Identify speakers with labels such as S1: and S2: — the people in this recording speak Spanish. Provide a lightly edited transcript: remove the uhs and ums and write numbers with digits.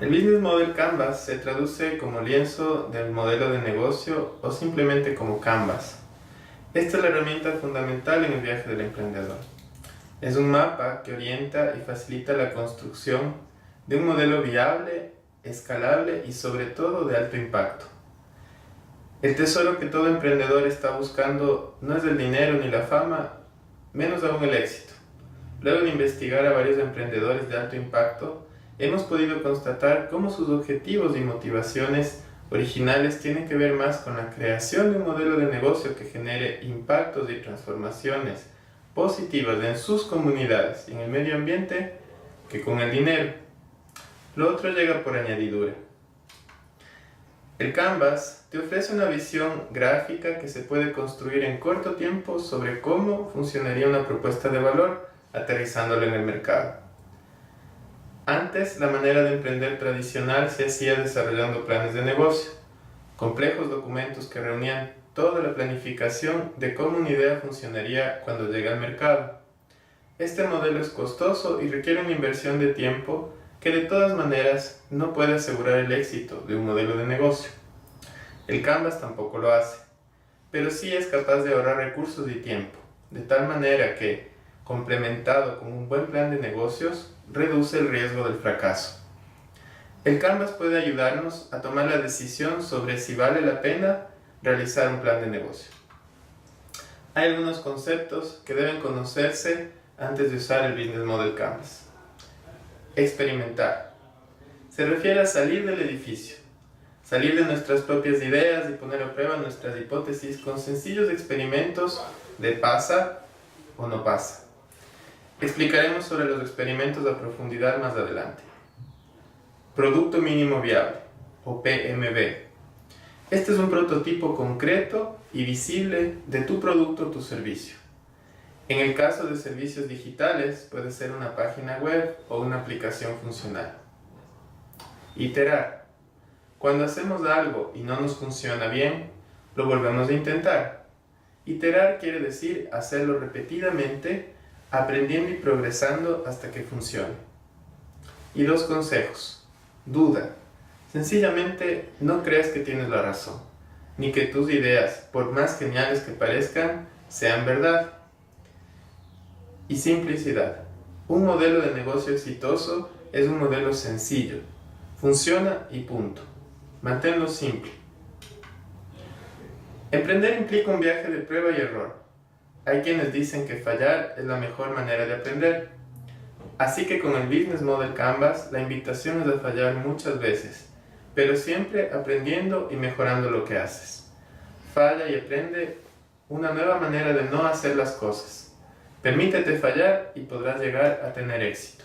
S1: El Business Model Canvas se traduce como lienzo del modelo de negocio o simplemente como Canvas. Esta es la herramienta fundamental en el viaje del emprendedor. Es un mapa que orienta y facilita la construcción de un modelo viable, escalable y sobre todo de alto impacto. El tesoro que todo emprendedor está buscando no es el dinero ni la fama, menos aún el éxito. Luego de investigar a varios emprendedores de alto impacto, hemos podido constatar cómo sus objetivos y motivaciones originales tienen que ver más con la creación de un modelo de negocio que genere impactos y transformaciones positivas en sus comunidades y en el medio ambiente que con el dinero. Lo otro llega por añadidura. El Canvas te ofrece una visión gráfica que se puede construir en corto tiempo sobre cómo funcionaría una propuesta de valor aterrizándola en el mercado. Antes, la manera de emprender tradicional se hacía desarrollando planes de negocio, complejos documentos que reunían toda la planificación de cómo una idea funcionaría cuando llega al mercado. Este modelo es costoso y requiere una inversión de tiempo que de todas maneras no puede asegurar el éxito de un modelo de negocio. El Canvas tampoco lo hace, pero sí es capaz de ahorrar recursos y tiempo, de tal manera que, complementado con un buen plan de negocios, reduce el riesgo del fracaso. El Canvas puede ayudarnos a tomar la decisión sobre si vale la pena realizar un plan de negocio. Hay algunos conceptos que deben conocerse antes de usar el Business Model Canvas. Experimentar. Se refiere a salir del edificio, salir de nuestras propias ideas y poner a prueba nuestras hipótesis con sencillos experimentos de pasa o no pasa. Explicaremos sobre los experimentos a profundidad más adelante. Producto mínimo viable, o PMV. Este es un prototipo concreto y visible de tu producto o tu servicio. En el caso de servicios digitales, puede ser una página web o una aplicación funcional. Iterar. Cuando hacemos algo y no nos funciona bien, lo volvemos a intentar. Iterar quiere decir hacerlo repetidamente, aprendiendo y progresando hasta que funcione. Y 2 consejos. Duda. Sencillamente no creas que tienes la razón, ni que tus ideas, por más geniales que parezcan, sean verdad. Y simplicidad. Un modelo de negocio exitoso es un modelo sencillo. Funciona y punto. Manténlo simple. Emprender implica un viaje de prueba y error. Hay quienes dicen que fallar es la mejor manera de aprender. Así que con el Business Model Canvas, la invitación es a fallar muchas veces, pero siempre aprendiendo y mejorando lo que haces. Falla y aprende una nueva manera de no hacer las cosas. Permítete fallar y podrás llegar a tener éxito.